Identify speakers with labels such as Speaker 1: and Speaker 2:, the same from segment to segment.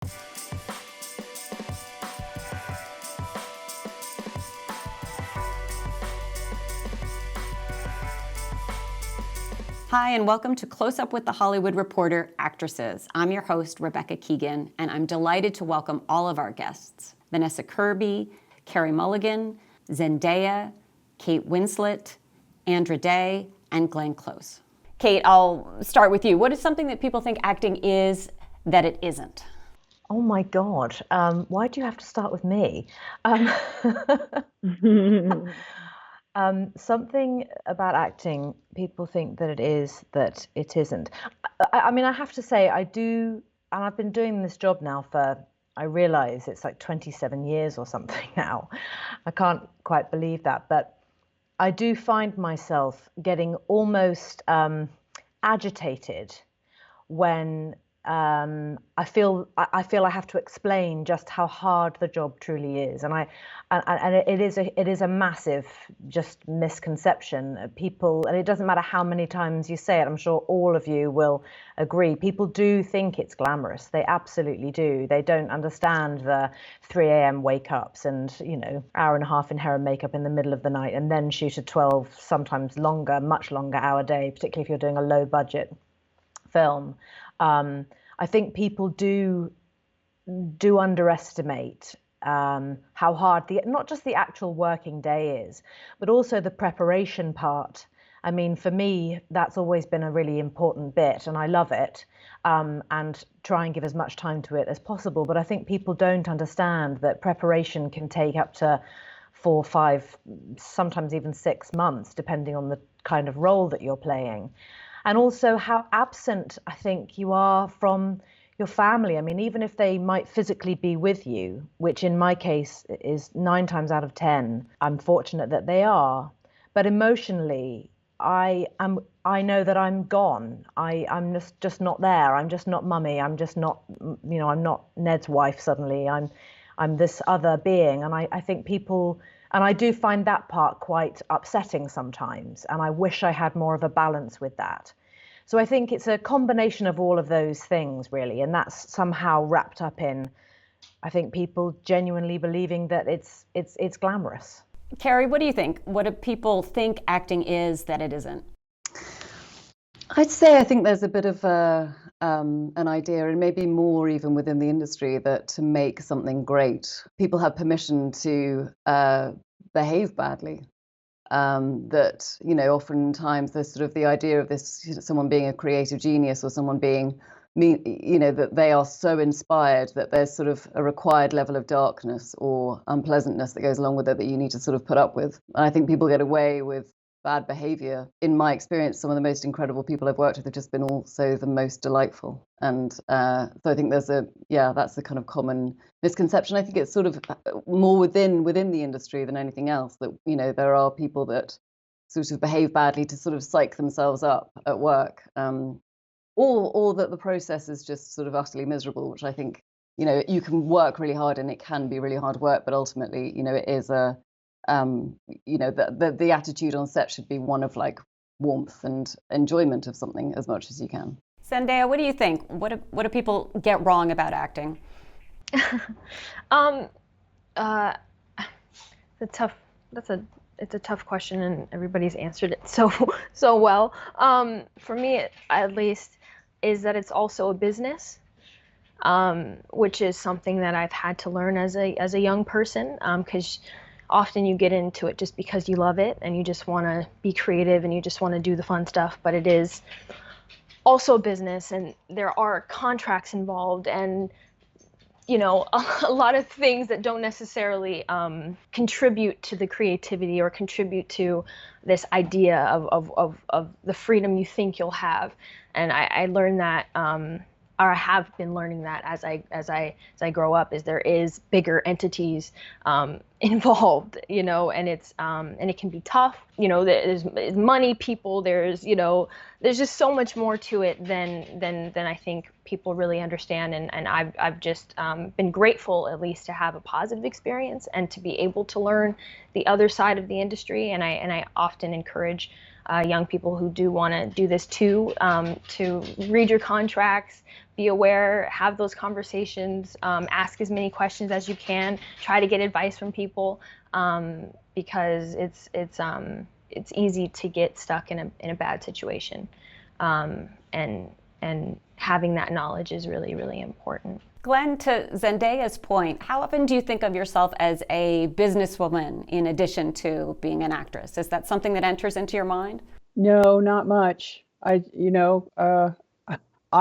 Speaker 1: Hi, and welcome to Close Up with the Hollywood Reporter Actresses. I'm your host, Rebecca Keegan, and I'm delighted to welcome all of our guests: Vanessa Kirby, Carey Mulligan, Zendaya, Kate Winslet, Andra Day, and Glenn Close. Kate, I'll start with you. What is something that people think acting is that it isn't?
Speaker 2: Oh my God, why do you have to start with me? Something about acting, people think that it is that it isn't. I mean, I have to say, I do, and I've been doing this job now for, I realize it's like 27 years or something now. I can't quite believe that, but I do find myself getting almost agitated when I feel I have to explain just how hard the job truly is, and it is a massive just misconception. People, and it doesn't matter how many times you say it. I'm sure all of you will agree. People do think it's glamorous. They absolutely do. They don't understand the 3 a.m. wake ups and hour and a half in hair and makeup in the middle of the night, and then shoot a 12, sometimes longer, much longer hour day, particularly if you're doing a low budget film. I think people do underestimate how hard not just the actual working day is, but also the preparation part. I mean, for me, that's always been a really important bit, and I love it, and try and give as much time to it as possible. But I think people don't understand that preparation can take up to 4, 5, sometimes even 6 months, depending on the kind of role that you're playing. And also how absent I think you are from your family. I mean, even if they might physically be with you, which in my case is 9 times out of 10, I'm fortunate that they are. But emotionally, I know that I'm gone. I'm just not there. I'm just not mummy. I'm just not, I'm not Ned's wife suddenly. I'm this other being. And I think people, and I do find that part quite upsetting sometimes. And I wish I had more of a balance with that. So I think it's a combination of all of those things, really. And that's somehow wrapped up in, I think, people genuinely believing that it's glamorous.
Speaker 1: Carey, what do you think? What do people think acting is that it isn't?
Speaker 3: I'd say I think there's a bit of an idea, and maybe more even within the industry, that to make something great, people have permission to behave badly. That oftentimes there's sort of the idea of this, someone being a creative genius or someone being that they are so inspired that there's sort of a required level of darkness or unpleasantness that goes along with it that you need to sort of put up with. And I think people get away with bad behavior. In my experience, some of the most incredible people I've worked with have just been also the most delightful. And so I think that's the kind of common misconception. I think it's sort of more within the industry than anything else, that there are people that sort of behave badly to sort of psych themselves up at work, or that the process is just sort of utterly miserable, which I think you can work really hard and it can be really hard work, but ultimately it is a the attitude on set should be one of like warmth and enjoyment of something as much as you can.
Speaker 1: Zendaya, what do you think? What do people get wrong about acting?
Speaker 4: It's a tough question, and everybody's answered it so well. For me, at least, is that it's also a business, which is something that I've had to learn as a young person, because often you get into it just because you love it and you just want to be creative and you just want to do the fun stuff, but it is also a business, and there are contracts involved, and a lot of things that don't necessarily contribute to the creativity or contribute to this idea of the freedom you think you'll have. And I learned that, or I have been learning that as I grow up, is there is bigger entities involved, and it's and it can be tough. There's money, people. There's just so much more to it than I think people really understand. And I've just been grateful, at least, to have a positive experience and to be able to learn the other side of the industry. And I often encourage young people who do want to do this too, to read your contracts, be aware, have those conversations, ask as many questions as you can, try to get advice from people, because it's easy to get stuck in a bad situation, and having that knowledge is really, really important.
Speaker 1: Glenn, to Zendaya's point, how often do you think of yourself as a businesswoman in addition to being an actress? Is that something that enters into your mind?
Speaker 5: No, not much. I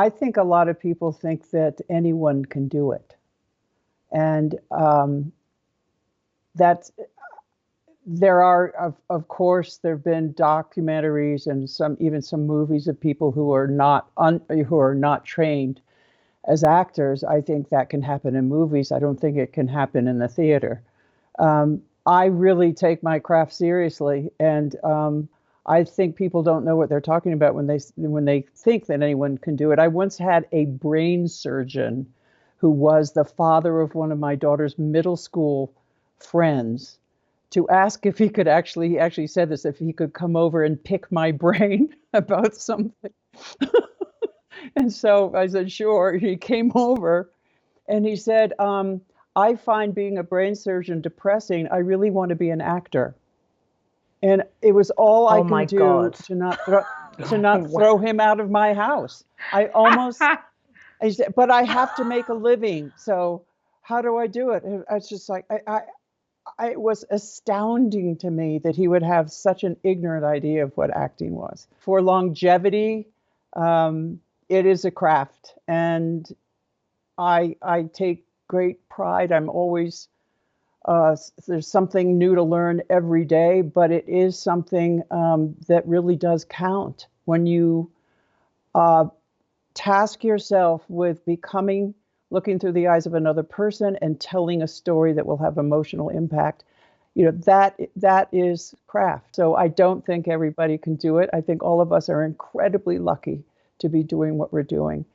Speaker 5: think a lot of people think that anyone can do it. And there are, of course, there have been documentaries and even some movies of people who are not trained as actors. I think that can happen in movies. I don't think it can happen in the theater. I really take my craft seriously, and I think people don't know what they're talking about when they think that anyone can do it. I once had a brain surgeon who was the father of one of my daughter's middle school friends to ask if he could he actually said this, if he could come over and pick my brain about something. And so I said, sure. He came over and he said, I find being a brain surgeon depressing. I really want to be an actor. And it was all I could do to not throw him out of my house. I said, but I have to make a living. So how do I do it? And it's just like, it was astounding to me that he would have such an ignorant idea of what acting was. For longevity, it is a craft, and I take great pride. I'm always, there's something new to learn every day, but it is something that really does count. When you task yourself with looking through the eyes of another person and telling a story that will have emotional impact, that is craft. So I don't think everybody can do it. I think all of us are incredibly lucky to be doing what we're doing.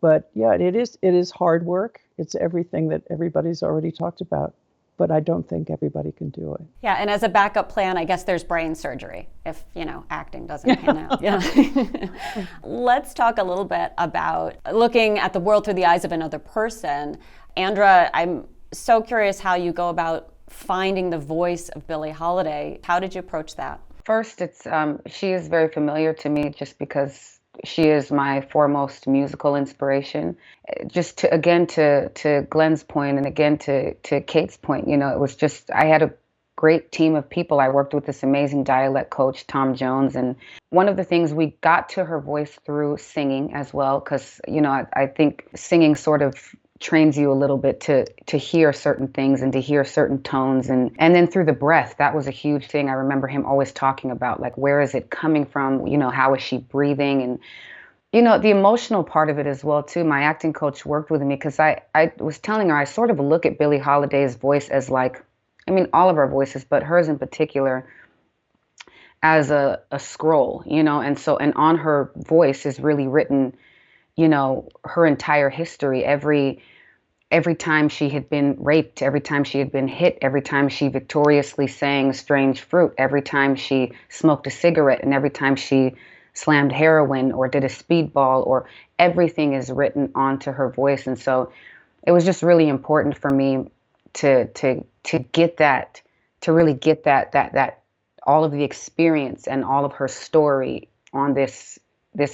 Speaker 5: But yeah, it is hard work. It's everything that everybody's already talked about. But I don't think everybody can do it.
Speaker 1: Yeah, and as a backup plan, I guess there's brain surgery if, acting doesn't pan out. Yeah. Let's talk a little bit about looking at the world through the eyes of another person. Andra, I'm so curious how you go about finding the voice of Billie Holiday. How did you approach that?
Speaker 6: First, she is very familiar to me just because she is my foremost musical inspiration. Just to Glenn's point, and again to Kate's point, it was just, I had a great team of people. I worked with this amazing dialect coach, Tom Jones, and one of the things, we got to her voice through singing as well, because I think singing sort of trains you a little bit to hear certain things and to hear certain tones, and then through the breath. That was a huge thing. I remember him always talking about, like, where is it coming from? How is she breathing? And the emotional part of it as well too. My acting coach worked with me because I was telling her, I sort of look at Billie Holiday's voice as like, all of our voices, but hers in particular, as a scroll, and on her voice is really written, her entire history. Every time she had been raped, every time she had been hit, every time she victoriously sang Strange Fruit, every time she smoked a cigarette, and every time she slammed heroin or did a speedball, or everything is written onto her voice. And so it was just really important for me to get that, to really get that all of the experience and all of her story on this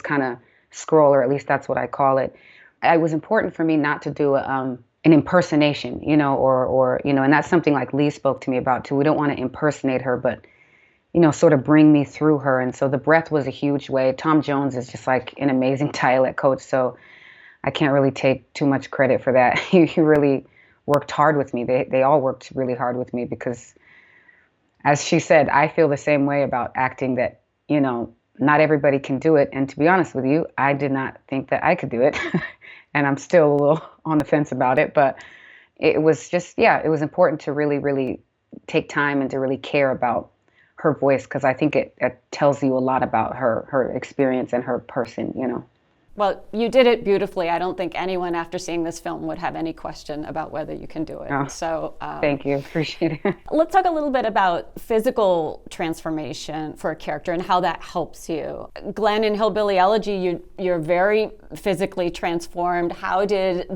Speaker 6: kind of scroll, or at least that's what I call it. It was important for me not to do an impersonation, or and that's something like Lee spoke to me about too. We don't want to impersonate her, but sort of bring me through her. And so the breath was a huge way. Tom Jones is just like an amazing dialect coach, so I can't really take too much credit for that. He really worked hard with me. They all worked really hard with me, because as she said, I feel the same way about acting, that, not everybody can do it. And to be honest with you, I did not think that I could do it. And I'm still a little on the fence about it, but it was just, it was important to really, really take time and to really care about her voice, because I think it tells you a lot about her experience and her person,
Speaker 1: Well, you did it beautifully. I don't think anyone after seeing this film would have any question about whether you can do it.
Speaker 6: Oh,
Speaker 1: so
Speaker 6: thank you. Appreciate it.
Speaker 1: Let's talk a little bit about physical transformation for a character and how that helps you. Glenn in Hillbilly Elegy, you're very physically transformed. How did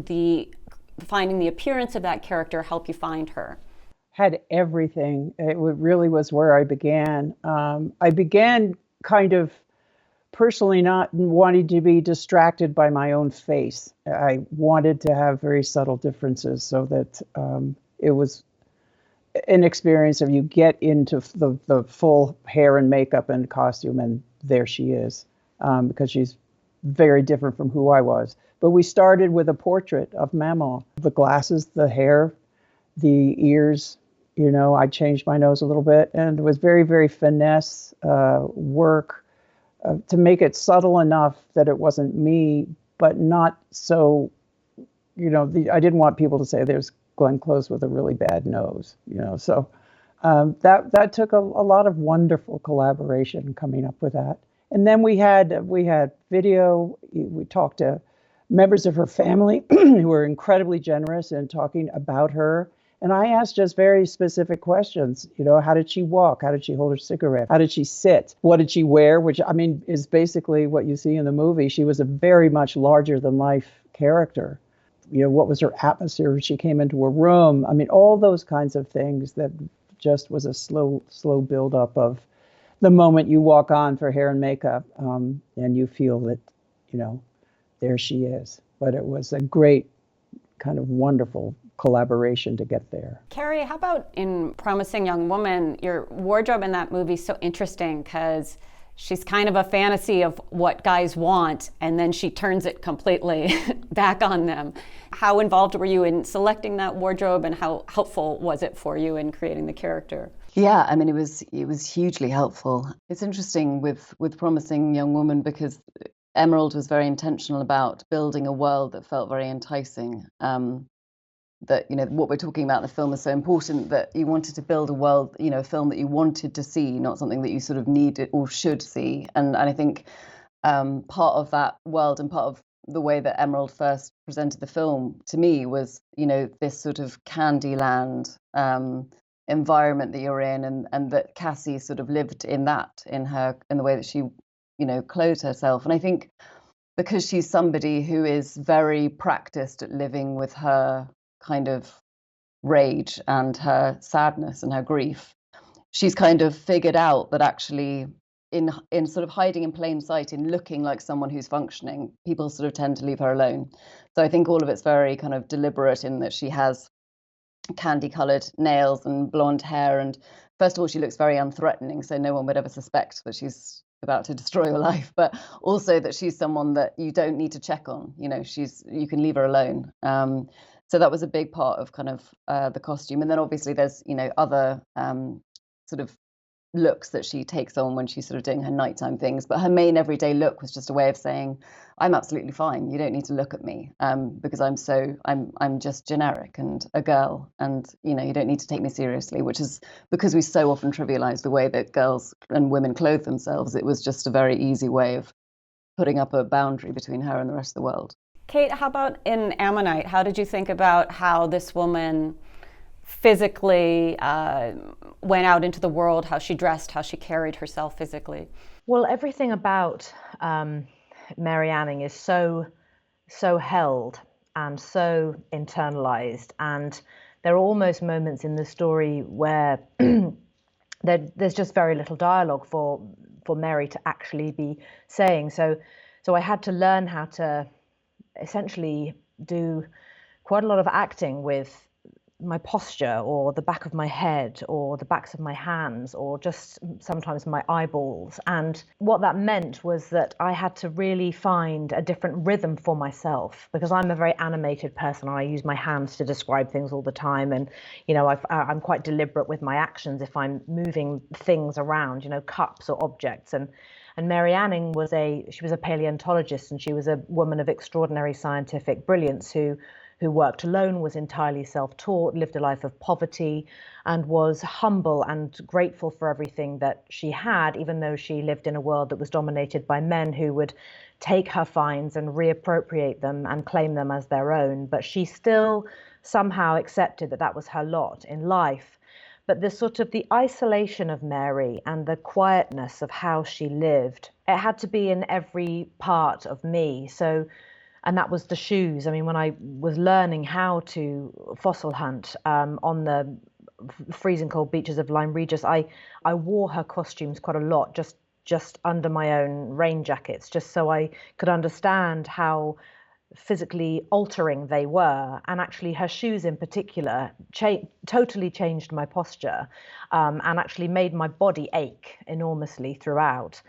Speaker 1: finding the appearance of that character help you find her?
Speaker 5: Had everything. It really was where I began. I began kind of personally not wanting to be distracted by my own face. I wanted to have very subtle differences so that it was an experience of you get into the full hair and makeup and costume, and there she is, because she's very different from who I was. But we started with a portrait of Maman. The glasses, the hair, the ears, I changed my nose a little bit, and it was very, very finesse work to make it subtle enough that it wasn't me, but not so, I didn't want people to say there's Glenn Close with a really bad nose, so that took a lot of wonderful collaboration coming up with that. And then we had video. We talked to members of her family who were incredibly generous in talking about her. And I asked just very specific questions. How did she walk? How did she hold her cigarette? How did she sit? What did she wear? Which, is basically what you see in the movie. She was a very much larger than life character. What was her atmosphere when she came into a room? All those kinds of things that just was a slow build up of the moment you walk on for hair and makeup, and you feel that, there she is. But it was a great, kind of wonderful collaboration to get there.
Speaker 1: Carey, how about in Promising Young Woman? Your wardrobe in that movie is so interesting because she's kind of a fantasy of what guys want, and then she turns it completely back on them. How involved were you in selecting that wardrobe, and how helpful was it for you in creating the character?
Speaker 3: Yeah, it was hugely helpful. It's interesting with Promising Young Woman because Emerald was very intentional about building a world that felt very enticing. That what we're talking about in the film is so important, that you wanted to build a world, a film that you wanted to see, not something that you sort of needed or should see. And I think part of that world and part of the way that Emerald first presented the film to me was, this sort of Candyland environment that you're in, and that Cassie sort of lived in that in the way that she, clothed herself. And I think because she's somebody who is very practiced at living with her kind of rage and her sadness and her grief, she's kind of figured out that actually in sort of hiding in plain sight, in looking like someone who's functioning, people sort of tend to leave her alone. So I think all of it's very kind of deliberate in that she has candy colored nails and blonde hair, and first of all she looks very unthreatening, so no one would ever suspect that she's about to destroy your life, but also that she's someone that you don't need to check on. You can leave her alone. So that was a big part of kind of the costume. And then obviously there's, other sort of looks that she takes on when she's sort of doing her nighttime things. But her main everyday look was just a way of saying, I'm absolutely fine. You don't need to look at me because I'm just generic and a girl, and you don't need to take me seriously, which is because we so often trivialize the way that girls and women clothe themselves. It was just a very easy way of putting up a boundary between her and the rest of the world.
Speaker 1: Kate, how about in Ammonite? How did you think about how this woman physically went out into the world, how she dressed, how she carried herself physically?
Speaker 2: Well, everything about Mary Anning is so held and so internalized, and there are almost moments in the story where there's just very little dialogue for Mary to actually be saying. So I had to learn how to essentially do quite a lot of acting with my posture, or the back of my head, or the backs of my hands, or just sometimes my eyeballs. And what that meant was that I had to really find a different rhythm for myself, because I'm a very animated person and I use my hands to describe things all the time. And, I'm quite deliberate with my actions if I'm moving things around, cups or objects. And Mary Anning was a paleontologist, and she was a woman of extraordinary scientific brilliance who who worked alone, was entirely self-taught, lived a life of poverty, and was humble and grateful for everything that she had, even though she lived in a world that was dominated by men who would take her finds and reappropriate them and claim them as their own. But she still somehow accepted that that was her lot in life. But the sort of the isolation of Mary and the quietness of how she lived, it had to be in every part of me. So, and that was the shoes. I mean, when I was learning how to fossil hunt on the freezing cold beaches of Lyme Regis, I wore her costumes quite a lot, just under my own rain jackets, just so I could understand how physically altering they were. And actually her shoes in particular totally changed my posture, and actually made my body ache enormously throughout.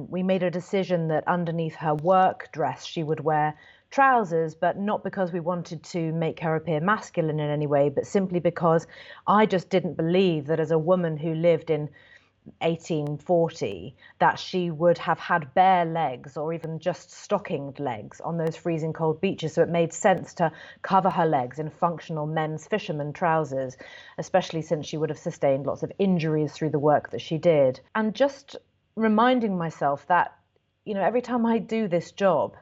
Speaker 2: We made a decision that underneath her work dress she would wear trousers, but not because we wanted to make her appear masculine in any way, but simply because I just didn't believe that as a woman who lived in 1840 that she would have had bare legs or even just stockinged legs on those freezing cold beaches. So it made sense to cover her legs in functional men's fisherman trousers, especially since she would have sustained lots of injuries through the work that she did. And just reminding myself that, you know, every time I do this job,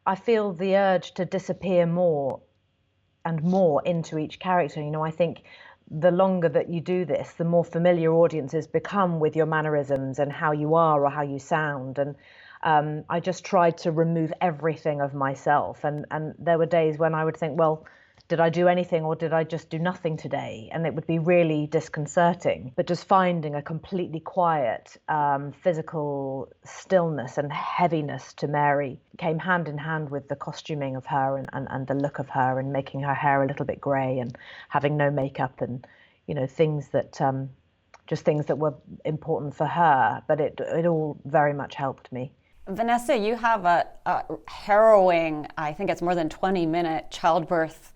Speaker 2: I feel the urge to disappear more and more into each character. You know, I think the longer that you do this, the more familiar audiences become with your mannerisms and how you are or how you sound. And I just tried to remove everything of myself. And there were days when I would think, well, did I do anything or did I just do nothing today? And it would be really disconcerting. But just finding a completely quiet physical stillness and heaviness to Mary came hand in hand with the costuming of her and the look of her, and making her hair a little bit grey and having no makeup, and, you know, things that just things that were important for her. But it all very much helped me.
Speaker 1: Vanessa, you have a harrowing, I think it's more than 20-minute childbirth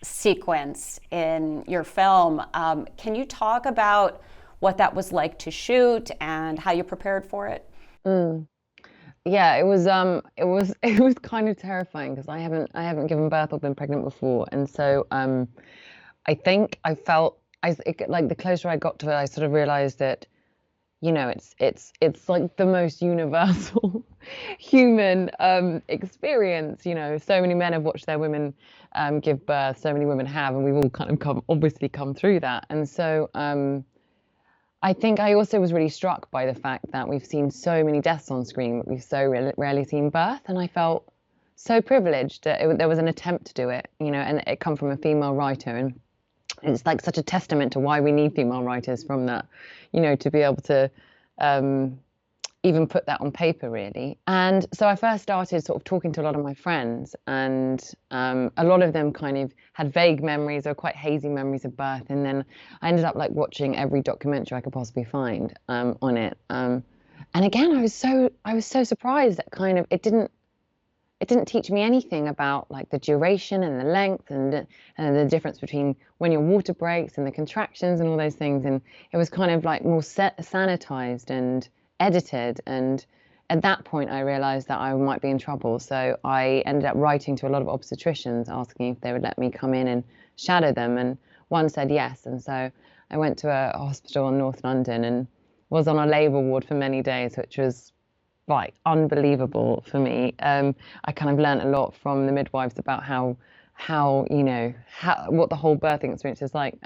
Speaker 1: sequence in your film. Can you talk about what that was like to shoot and how you prepared for it?
Speaker 6: Yeah, it was kind of terrifying because I haven't given birth or been pregnant before, and so I think I felt like the closer I got to it, I sort of realized that, you know, it's like the most universal human experience. You know, so many men have watched their women give birth, so many women have, and we've all kind of obviously come through that. And so I think I also was really struck by the fact that we've seen so many deaths on screen, but we've so rarely seen birth, and I felt so privileged that there was an attempt to do it, you know, and it come from a female writer, and it's like such a testament to why we need female writers from that, you know, to be able to even put that on paper, really. And so I first started sort of talking to a lot of my friends, and a lot of them kind of had vague memories or quite hazy memories of birth. And then I ended up like watching every documentary I could possibly find on it. And again, I was so surprised that kind of it didn't teach me anything about like the duration and the length and the difference between when your water breaks and the contractions and all those things. And it was kind of like more sanitized and edited. And at that point, I realized that I might be in trouble. So I ended up writing to a lot of obstetricians asking if they would let me come in and shadow them. And one said yes. And so I went to a hospital in North London and was on a labour ward for many days, which was like unbelievable for me. I kind of learned a lot from the midwives about how you know, what the whole birthing experience is like.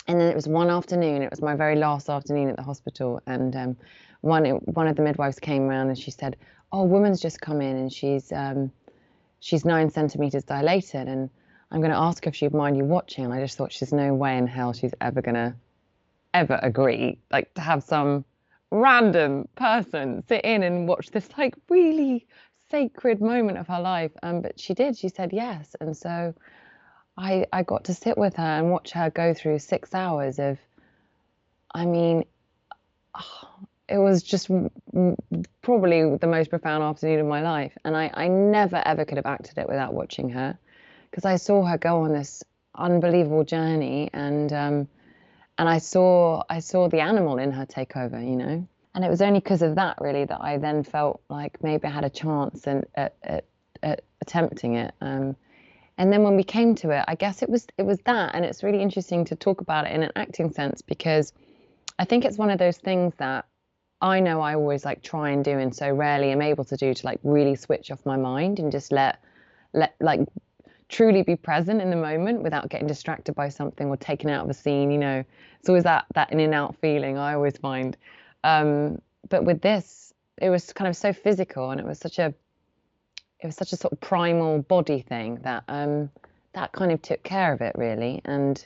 Speaker 6: And then it was one afternoon, it was my very last afternoon at the hospital, and one of the midwives came around and she said, "Oh, a woman's just come in and she's 9 centimeters dilated, and I'm going to ask her if she'd mind you watching." And I just thought, there's no way in hell she's ever agree, like, to have some random person sit in and watch this like really sacred moment of her life. But she did. She said yes, and so I got to sit with her and watch her go through 6 hours of, I mean, it was just probably the most profound afternoon of my life. And I never ever could have acted it without watching her, because I saw her go on this unbelievable journey, and I saw the animal in her take over, you know. And it was only because of that, really, that I then felt like maybe I had a chance at attempting it.
Speaker 7: And then when we came to it, I guess it was that, and it's really interesting to talk about it in an acting sense, because I think it's one of those things that I know I always like try and do, and so rarely am able to do, to like really switch off my mind and just let like truly be present in the moment without getting distracted by something or taken out of a scene. You know, it's always that in and out feeling, I always find. But with this, it was kind of so physical, and it was such a sort of primal body thing that that kind of took care of it, really. And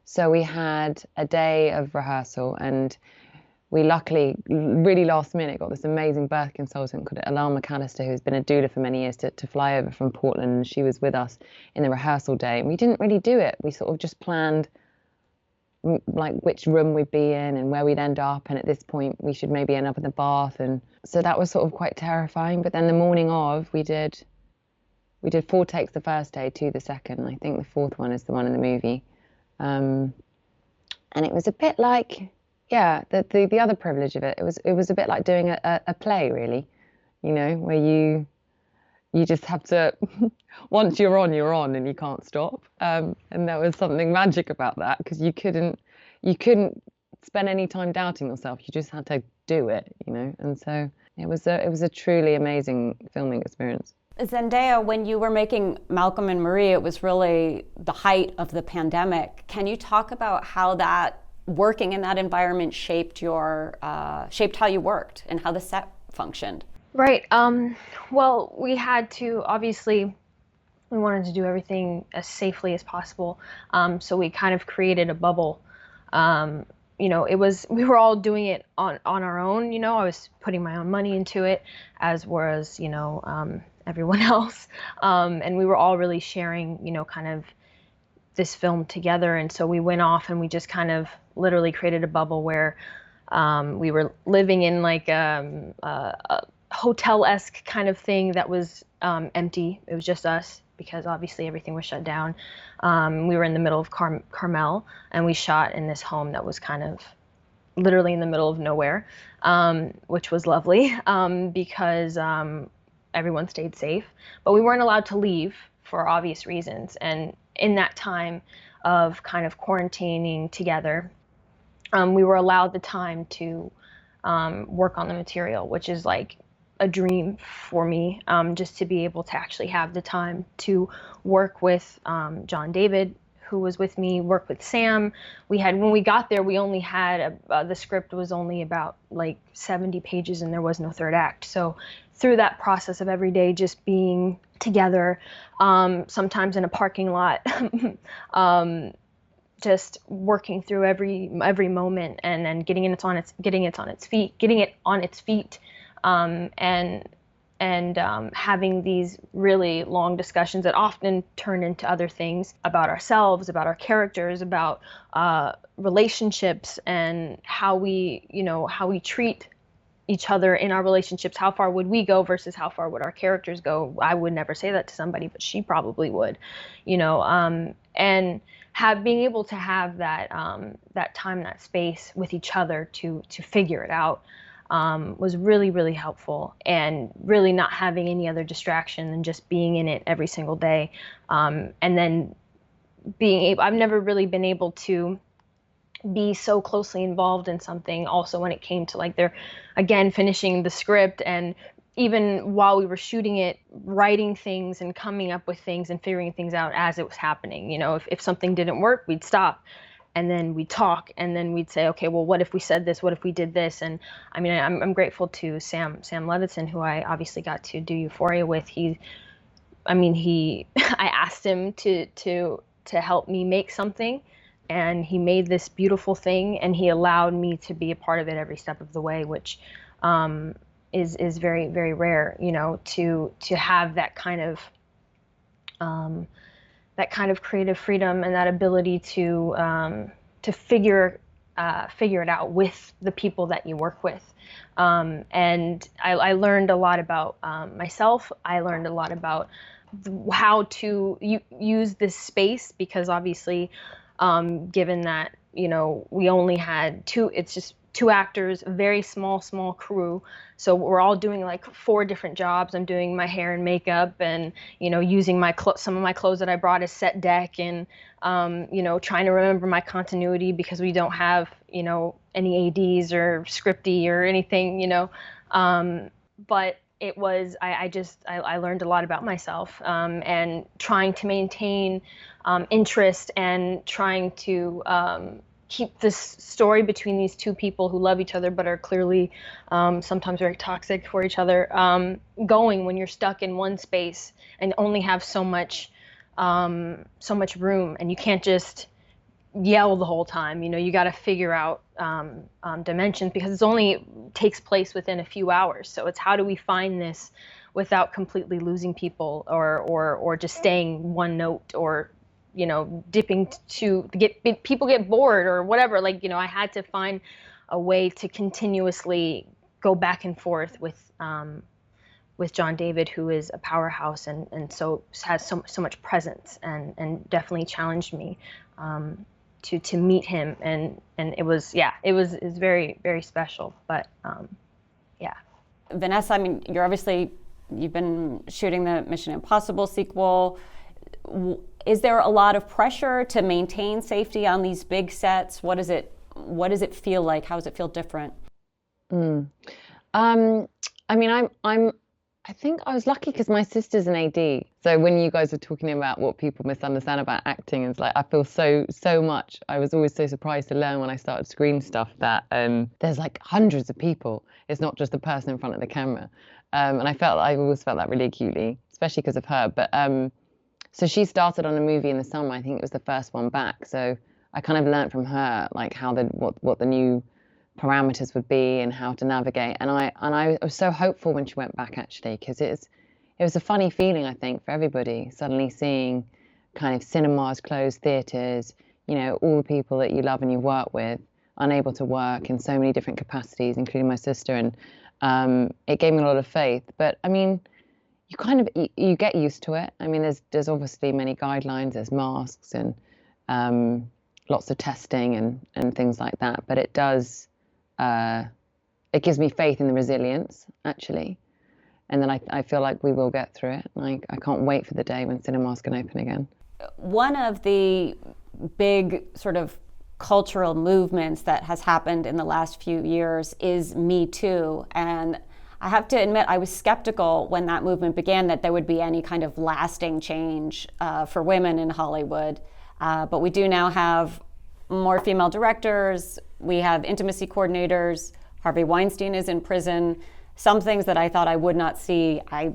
Speaker 7: so we had a day of rehearsal, and we luckily, really last minute, got this amazing birth consultant called Alana McAllister, who's been a doula for many years, to fly over from Portland, and she was with us in the rehearsal day. And we didn't really do it. We sort of just planned like which room we'd be in and where we'd end up, and at this point we should maybe end up in the bath. And so that was sort of quite terrifying. But then the morning of, we did 4 takes the first day, 2 the second. I think the 4th one is the one in the movie. And it was a bit like, yeah, the other privilege of it, it was a bit like doing a play, really, you know, where you just have to, once you're on and you can't stop. And there was something magic about that, because you couldn't spend any time doubting yourself. You just had to do it, you know. And so it was a truly amazing filming experience.
Speaker 1: Zendaya, when you were making Malcolm and Marie, it was really the height of the pandemic. Can you talk about how that working in that environment shaped how you worked and how the set functioned?
Speaker 4: Right. Well, we had to, obviously, we wanted to do everything as safely as possible. So we kind of created a bubble. You know, we were all doing it on our own. You know, I was putting my own money into it, as was, you know, everyone else. And we were all really sharing, you know, kind of this film together. And so we went off and we just kind of literally created a bubble where we were living in like a hotel-esque kind of thing that was empty. It was just us, because obviously everything was shut down. We were in the middle of Carmel, and we shot in this home that was kind of literally in the middle of nowhere, which was lovely, because everyone stayed safe. But we weren't allowed to leave for obvious reasons. And in that time of kind of quarantining together, we were allowed the time to work on the material, which is like a dream for me, just to be able to actually have the time to work with John David, who was with me, work with Sam. When we got there, we only had the script was only about like 70 pages, and there was no third act. So through that process of every day just being together, sometimes in a parking lot, just working through every moment, and then getting it on its feet, and having these really long discussions that often turn into other things about ourselves, about our characters, about relationships, and how we treat each other in our relationships. How far would we go versus how far would our characters go? I would never say that to somebody, but she probably would, you know, and being able to have that time, that space with each other to figure it out, was really, really helpful, and really not having any other distraction than just being in it every single day. And then I've never really been able to be so closely involved in something also when it came to like finishing the script, and even while we were shooting it, writing things and coming up with things and figuring things out as it was happening. You know, if something didn't work, we'd stop, and then we'd talk, and then we'd say, okay, well, what if we said this? What if we did this? And I mean, I'm grateful to Sam Levinson, who I obviously got to do Euphoria with. I asked him to help me make something, and he made this beautiful thing, and he allowed me to be a part of it every step of the way, which is very, very rare, you know, to have that kind of creative freedom and that ability to figure it out with the people that you work with. And I learned a lot about myself. I learned a lot about how to use this space, because obviously, given that, you know, we only had 2 actors, a very small crew. So we're all doing like 4 different jobs. I'm doing my hair and makeup, and using some of my clothes that I brought as set deck, and trying to remember my continuity because we don't have any ADs or scripty or anything. But it was I learned a lot about myself, and trying to maintain interest, and trying to keep this story between these 2 people who love each other but are clearly sometimes very toxic for each other, going when you're stuck in one space and only have so much room, and you can't just yell the whole time. You got to figure out dimensions, because it only takes place within a few hours. So it's, how do we find this without completely losing people, or just staying one note, or dipping to people get bored or whatever. I had to find a way to continuously go back and forth with John David, who is a powerhouse, and so has so much presence, and definitely challenged me to meet him, and it was very, very special. But yeah.
Speaker 1: Vanessa, I mean, you've been shooting the Mission Impossible sequel. Is there a lot of pressure to maintain safety on these big sets? What does it feel like? How does it feel different?
Speaker 7: I mean, I think I was lucky because my sister's an AD. So when you guys were talking about what people misunderstand about acting, it's like, I feel so much. I was always so surprised to learn when I started screen stuff that there's like hundreds of people. It's not just the person in front of the camera. And I always felt that really acutely, especially because of her. But so she started on a movie in the summer. I think it was the first one back. So I kind of learned from her, like what the new parameters would be and how to navigate. And I was so hopeful when she went back, actually, because it was a funny feeling, I think, for everybody, suddenly seeing kind of cinemas, closed theatres, all the people that you love and you work with, unable to work in so many different capacities, including my sister. And it gave me a lot of faith. But I mean, you get used to it. I mean, there's obviously many guidelines, there's masks and lots of testing and things like that. But it does, it gives me faith in the resilience, actually. And then I feel like we will get through it. Like, I can't wait for the day when cinemas can open again.
Speaker 1: One of the big sort of cultural movements that has happened in the last few years is Me Too. And I have to admit, I was skeptical when that movement began that there would be any kind of lasting change for women in Hollywood. But we do now have more female directors. We have intimacy coordinators. Harvey Weinstein is in prison. Some things that I thought I would not see, I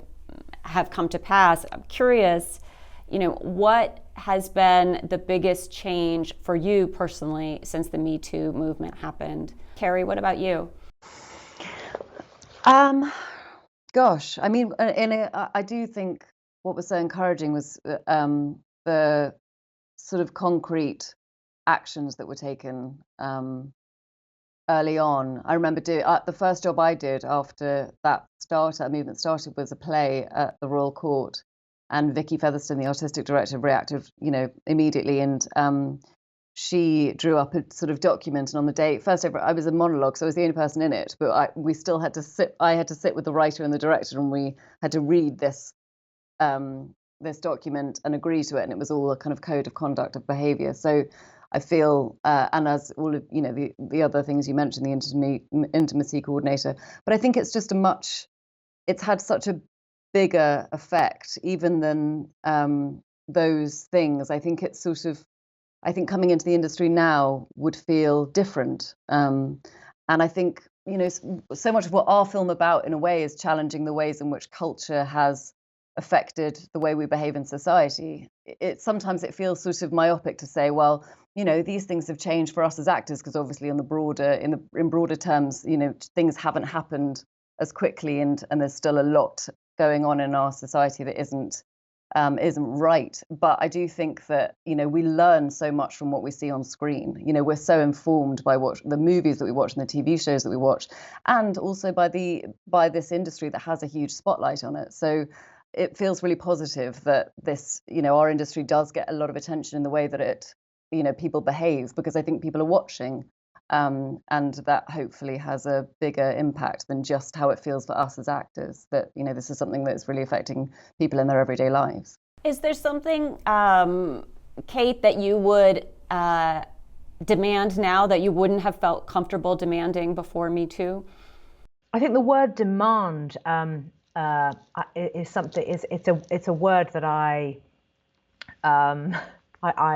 Speaker 1: have come to pass. I'm curious, what has been the biggest change for you personally since the Me Too movement happened? Carey, what about you?
Speaker 3: Gosh, I mean, I do think what was so encouraging was the sort of concrete actions that were taken early on. I remember the first job I did after that movement started was a play at the Royal Court, and Vicky Featherstone, the artistic director, reacted, immediately, and she drew up a sort of document. And on the day, first ever, I was a monologue, so I was the only person in it, but we still had to sit. I had to sit with the writer and the director, and we had to read this document and agree to it, and it was all a kind of code of conduct of behaviour. So I feel, and as all of the other things you mentioned, the intimacy coordinator, but I think it's just it's had such a bigger effect even than those things. I think it's I think coming into the industry now would feel different, and I think so much of what our film about in a way is challenging the ways in which culture has affected the way we behave in society. Sometimes it feels sort of myopic to say, well, these things have changed for us as actors, because obviously in broader terms, things haven't happened as quickly, and there's still a lot going on in our society that isn't right. But I do think that we learn so much from what we see on screen. We're so informed by the movies that we watch and the TV shows that we watch, and also by this industry that has a huge spotlight on it. So it feels really positive that this, our industry does get a lot of attention in the way that it, people behave, because I think people are watching. And that hopefully has a bigger impact than just how it feels for us as actors, that, you know, this is something that's really affecting people in their everyday lives.
Speaker 1: Is there something, Kate, that you would demand now that you wouldn't have felt comfortable demanding before Me Too?
Speaker 2: I think the word demand is something. It's a word that I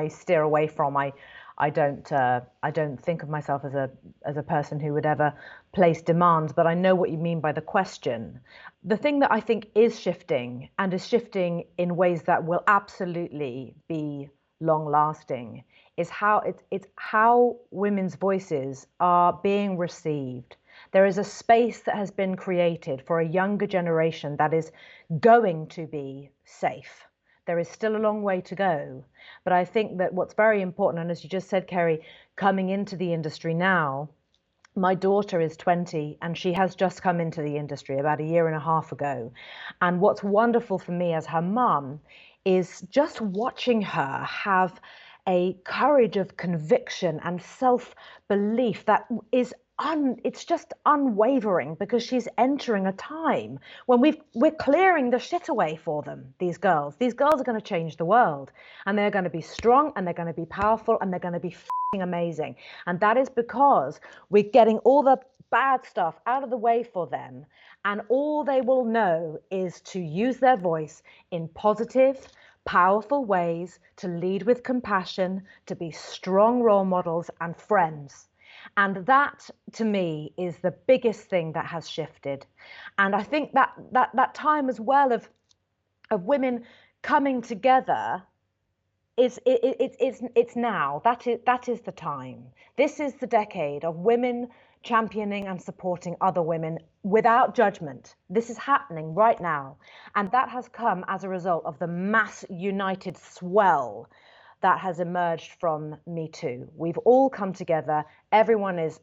Speaker 2: steer away from. I don't think of myself as a person who would ever place demands, but I know what you mean by the question. The thing that I think is shifting, and is shifting in ways that will absolutely be long lasting, is how it's how women's voices are being received. There is a space that has been created for a younger generation that is going to be safe. There is still a long way to go. But I think that what's very important, and as you just said, Carey, coming into the industry now, my daughter is 20 and she has just come into the industry about a year and a half ago. And what's wonderful for me as her mum is just watching her have a courage of conviction and self-belief that is it's just unwavering, because she's entering a time when we're clearing the shit away for them. These girls are going to change the world, and they're going to be strong, and they're going to be powerful, and they're going to be amazing. And that is because we're getting all the bad stuff out of the way for them, and all they will know is to use their voice in positive, powerful ways, to lead with compassion, to be strong role models and friends. And that, to me, is the biggest thing that has shifted. And I think that time as well of women coming together it's now. That is the time. This is the decade of women championing and supporting other women without judgment. This is happening right now. And that has come as a result of the mass united swell that has emerged from Me Too. We've all come together. Everyone is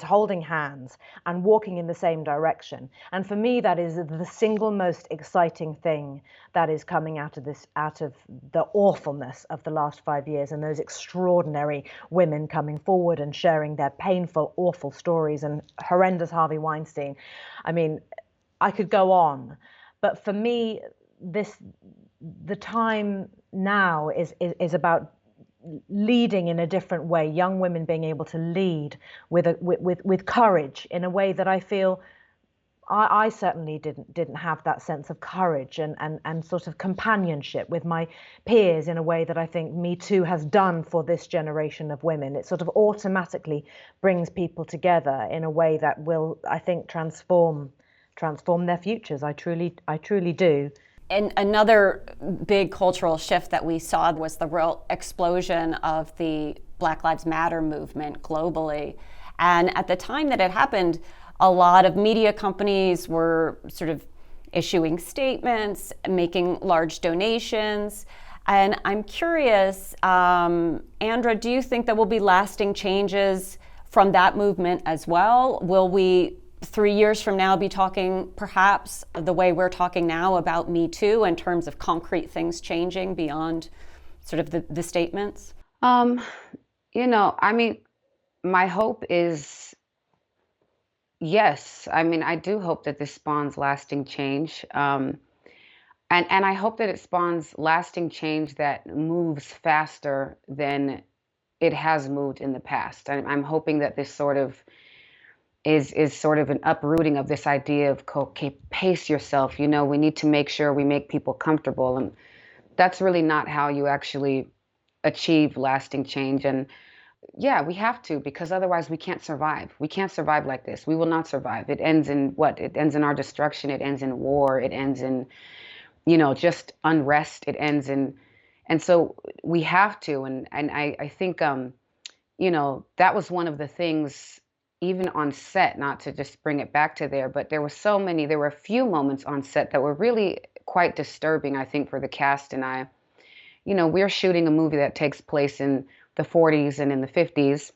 Speaker 2: holding hands and walking in the same direction. And for me, that is the single most exciting thing that is coming out of the awfulness of the last 5 years, and those extraordinary women coming forward and sharing their painful, awful stories, and horrendous Harvey Weinstein. I mean, I could go on, but for me, the time now is about leading in a different way. Young women being able to lead with courage in a way that I feel I certainly didn't have that sense of courage and sort of companionship with my peers in a way that I think Me Too has done for this generation of women. It sort of automatically brings people together in a way that will, I think, transform their futures. I truly do.
Speaker 1: And another big cultural shift that we saw was the real explosion of the Black Lives Matter movement globally. And at the time that it happened, a lot of media companies were sort of issuing statements, making large donations. And I'm curious, Andra, do you think there will be lasting changes from that movement as well? Will we 3 years from now be talking perhaps the way we're talking now about Me Too in terms of concrete things changing beyond sort of the statements?
Speaker 6: You know, I mean, my hope is yes. I mean, I do hope that this spawns lasting change. And I hope that it spawns lasting change that moves faster than it has moved in the past. I'm hoping that this sort of is sort of an uprooting of this idea of, okay, pace yourself. You know, we need to make sure we make people comfortable. And that's really not how you actually achieve lasting change. And yeah, we have to, because otherwise we can't survive. We can't survive like this. We will not survive. It ends in what? It ends in our destruction. It ends in war. It ends in, you know, just unrest. It ends in, and so we have to. And I think, you know, that was one of the things, even on set, not to just bring it back to there, but there were a few moments on set that were really quite disturbing, I think, for the cast and I. You know, we're shooting a movie that takes place in the 40s and in the 50s.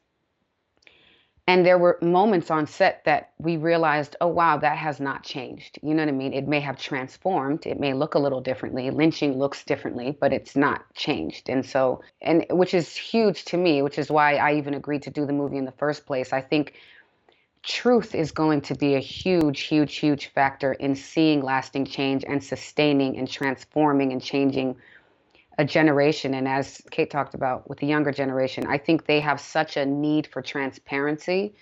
Speaker 6: And there were moments on set that we realized, oh, wow, that has not changed. You know what I mean? It may have transformed. It may look a little differently. Lynching looks differently, but it's not changed. And so, and which is huge to me, which is why I even agreed to do the movie in the first place. I think truth is going to be a huge, huge, huge factor in seeing lasting change and sustaining and transforming and changing a generation. And as Kate talked about with the younger generation, I think they have such a need for transparency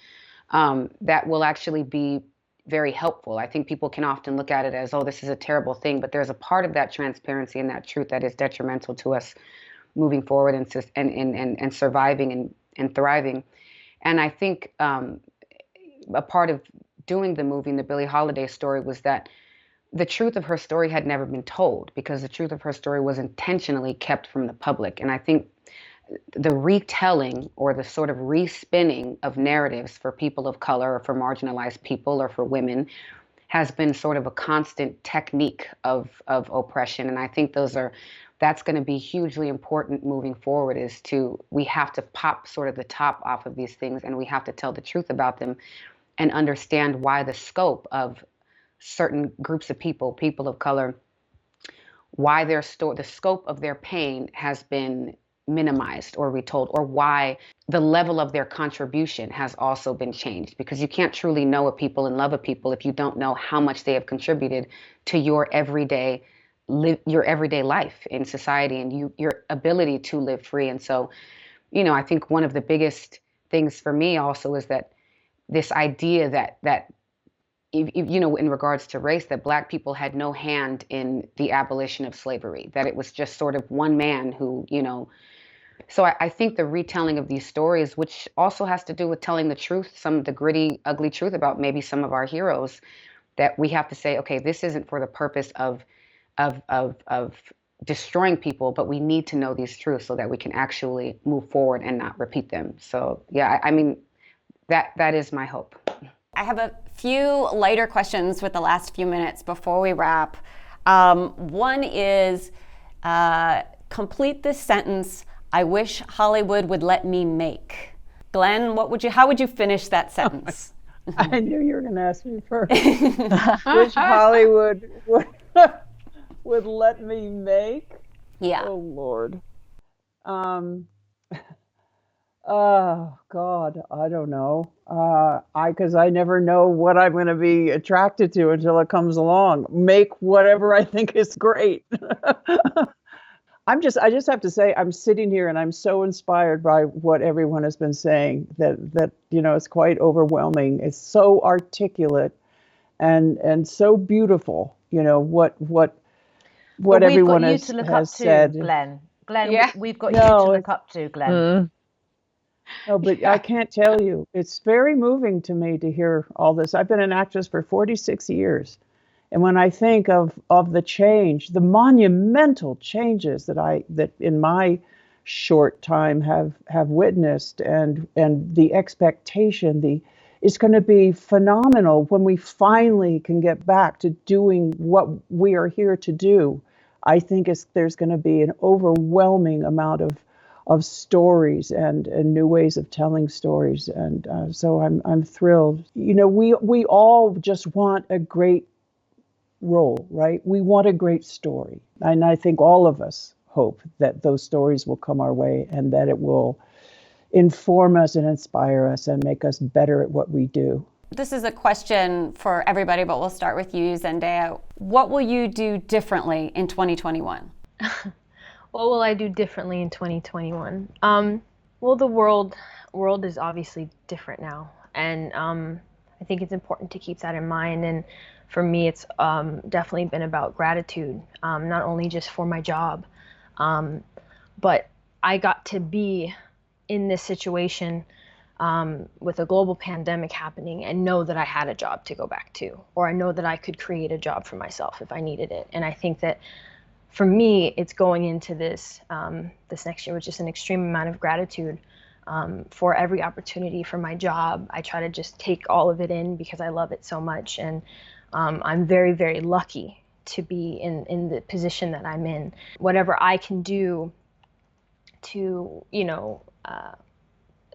Speaker 6: that will actually be very helpful. I think people can often look at it as, oh, this is a terrible thing, but there's a part of that transparency and that truth that is detrimental to us moving forward and surviving and thriving. And I think a part of doing the movie and the Billie Holiday story was that the truth of her story had never been told, because the truth of her story was intentionally kept from the public. And I think the retelling or the sort of respinning of narratives for people of color or for marginalized people or for women has been sort of a constant technique of oppression. And I think that's going to be hugely important moving forward, we have to pop sort of the top off of these things, and we have to tell the truth about them and understand why the scope of certain groups of people of color, why the scope of their pain has been minimized or retold, or why the level of their contribution has also been changed. Because you can't truly know a people and love a people if you don't know how much they have contributed to your everyday life in society and your ability to live free. And so, I think one of the biggest things for me also is that this idea that in regards to race, that Black people had no hand in the abolition of slavery, that it was just sort of one man who, So I think the retelling of these stories, which also has to do with telling the truth, some of the gritty, ugly truth about maybe some of our heroes, that we have to say, okay, this isn't for the purpose of destroying people, but we need to know these truths so that we can actually move forward and not repeat them. So yeah, I mean, that is my hope.
Speaker 1: I have a few lighter questions with the last few minutes before we wrap. One is, complete this sentence, I wish Hollywood would let me make. Glenn, how would you finish that sentence?
Speaker 5: I knew you were going to ask me first. Which Hollywood would let me make?
Speaker 1: Yeah.
Speaker 5: Oh, Lord. Oh, God, I don't know. Because I never know what I'm going to be attracted to until it comes along. Make whatever I think is great. I just have to say, I'm sitting here and I'm so inspired by what everyone has been saying that it's quite overwhelming. It's so articulate and so beautiful. What everyone has said.
Speaker 2: We've got you to look up to, Glenn. Glenn,
Speaker 6: Yeah.
Speaker 2: we've got you to look up to, Glenn.
Speaker 5: No, but I can't tell you. It's very moving to me to hear all this. I've been an actress for 46 years. And when I think of the change, the monumental changes that in my short time have witnessed, and the expectation, it's going to be phenomenal when we finally can get back to doing what we are here to do. I think there's going to be an overwhelming amount of stories and new ways of telling stories, and so I'm thrilled. We all just want a great role, right? We want a great story. And I think all of us hope that those stories will come our way and that it will inform us and inspire us and make us better at what we do.
Speaker 1: This is a question for everybody, but we'll start with you, Zendaya. What will you do differently in 2021?
Speaker 4: What will I do differently in 2021? Well, the world is obviously different now. And I think it's important to keep that in mind. And for me, it's definitely been about gratitude, not only just for my job, but I got to be in this situation with a global pandemic happening and know that I had a job to go back to, or I know that I could create a job for myself if I needed it. And I think that for me, it's going into this next year with just an extreme amount of gratitude for every opportunity for my job. I try to just take all of it in because I love it so much. And I'm very, very lucky to be in the position that I'm in. Whatever I can do to,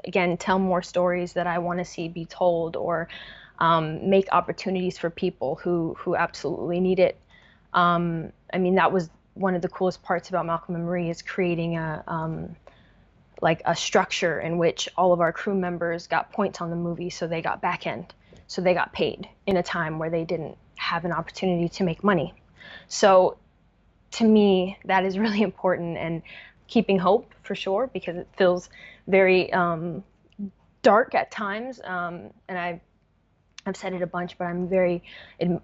Speaker 4: again, tell more stories that I want to see be told, or make opportunities for people who absolutely need it. I mean, that was one of the coolest parts about Malcolm and Marie, is creating like a structure in which all of our crew members got points on the movie, so they got back end, so they got paid in a time where they didn't have an opportunity to make money. So to me, that is really important, and keeping hope for sure, because it feels very dark at times. And I've said it a bunch, but I'm very,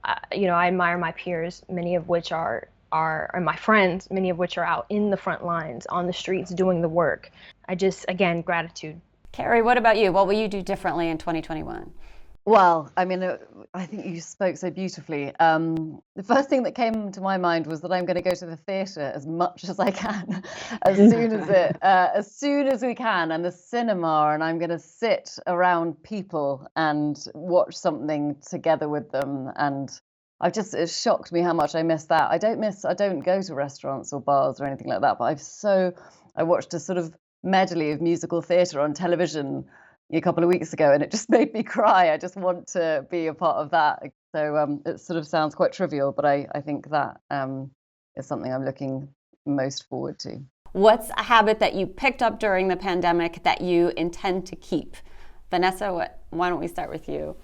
Speaker 4: I admire my peers, many of which are my friends, many of which are out in the front lines, on the streets, doing the work. I just, again, gratitude.
Speaker 1: Carey, what about you? What will you do differently in 2021?
Speaker 3: Well, I mean, I think you spoke so beautifully. The first thing that came to my mind was that I'm going to go to the theatre as much as I can, as soon as we can, and the cinema, and I'm going to sit around people and watch something together with them. And it shocked me how much I miss that. I don't go to restaurants or bars or anything like that, but I watched a sort of medley of musical theatre on television a couple of weeks ago, and it just made me cry. I just want to be a part of that. So it sort of sounds quite trivial, but I think that is something I'm looking most forward to.
Speaker 1: What's a habit that you picked up during the pandemic that you intend to keep? Vanessa, why don't we start with you?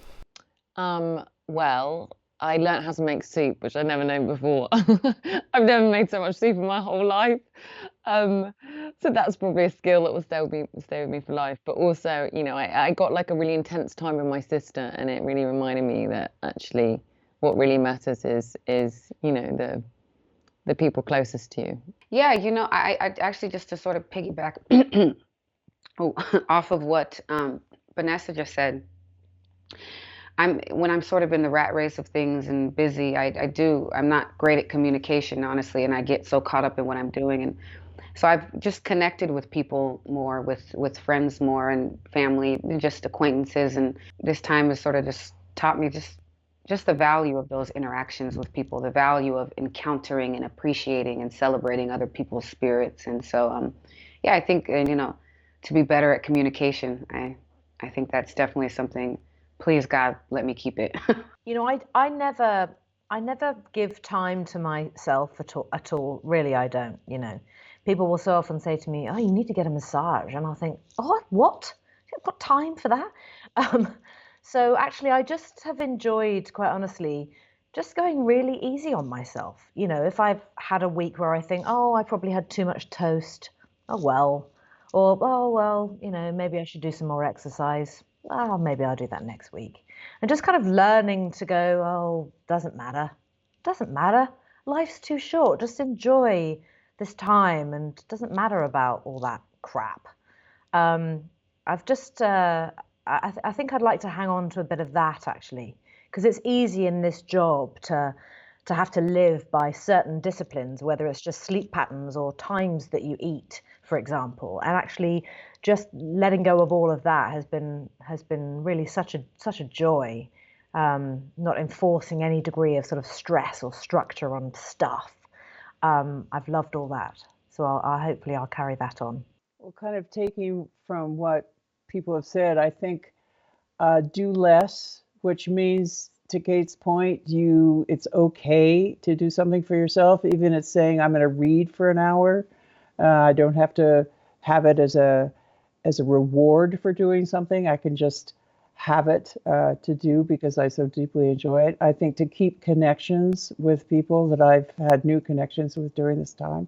Speaker 7: Well, I learned how to make soup, which I'd never known before. I've never made so much soup in my whole life. So that's probably a skill that will stay with me for life. But also, I got like a really intense time with my sister, and it really reminded me that actually what really matters is the people closest to you.
Speaker 6: Yeah, I actually, just to sort of piggyback off of what Vanessa just said, when I'm sort of in the rat race of things and busy, I'm not great at communication, honestly, and I get so caught up in what I'm doing. And so I've just connected with people more, with friends more, and family, and just acquaintances. And this time has sort of just taught me just the value of those interactions with people, the value of encountering and appreciating and celebrating other people's spirits. And so, yeah, I think, to be better at communication, I think that's definitely something. Please, God, let me keep it.
Speaker 2: I never give time to myself at all. Really, I don't. People will so often say to me, "Oh, you need to get a massage," and I think, "Oh, what? I've got time for that." So actually, I just have enjoyed, quite honestly, just going really easy on myself. If I've had a week where I think, "Oh, I probably had too much toast," oh well, or "Oh well, maybe I should do some more exercise." Oh, maybe I'll do that next week. And just kind of learning to go, oh, doesn't matter. Doesn't matter. Life's too short. Just enjoy this time, and it doesn't matter about all that crap. I've just, I think I'd like to hang on to a bit of that, actually, because it's easy in this job to have to live by certain disciplines, whether it's just sleep patterns or times that you eat, for example. And actually just letting go of all of that has been really such a joy. Not enforcing any degree of sort of stress or structure on stuff. I've loved all that. So hopefully I'll carry that on.
Speaker 5: Well, kind of taking from what people have said, I think do less, which means, to Kate's point, it's okay to do something for yourself, even it's saying I'm going to read for an hour. I don't have to have it as a reward for doing something. I can just have it to do because I so deeply enjoy it. I think to keep connections with people that I've had new connections with during this time.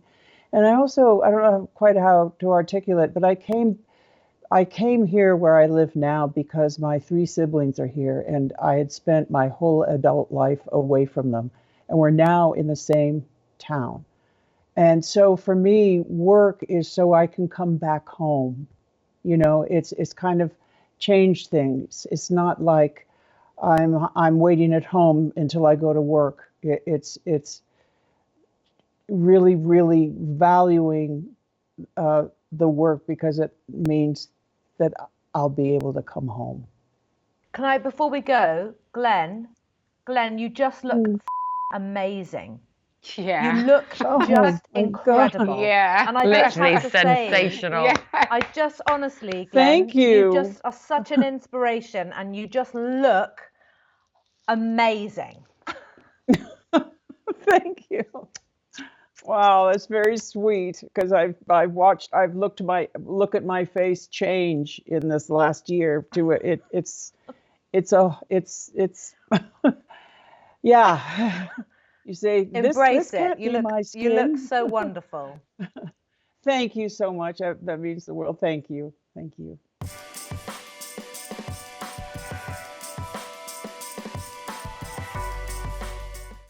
Speaker 5: And I don't know quite how to articulate, but I came here where I live now because my 3 siblings are here, and I had spent my whole adult life away from them, and we're now in the same town. And so for me, work is so I can come back home. It's kind of changed things. It's not like I'm waiting at home until I go to work. It's really, really valuing the work because it means that I'll be able to come home.
Speaker 2: Can I, before we go, Glenn, you just look amazing.
Speaker 6: Yeah.
Speaker 2: You look
Speaker 5: Oh
Speaker 2: just
Speaker 5: my
Speaker 2: incredible.
Speaker 5: God.
Speaker 6: Yeah.
Speaker 2: And I just
Speaker 7: Literally
Speaker 2: have to say,
Speaker 7: sensational.
Speaker 6: Yeah.
Speaker 2: I just honestly, Glenn,
Speaker 5: Thank you.
Speaker 2: just are such an inspiration, and you just look amazing.
Speaker 5: Thank you. Wow, that's very sweet because I've look at my face change in this last year to it. It's yeah. You say this
Speaker 2: Embrace
Speaker 5: can't
Speaker 2: it. You
Speaker 5: be
Speaker 2: look
Speaker 5: my
Speaker 2: you look
Speaker 5: skin.
Speaker 2: so wonderful.
Speaker 5: Thank you so much. That means the world. Thank you. Thank you.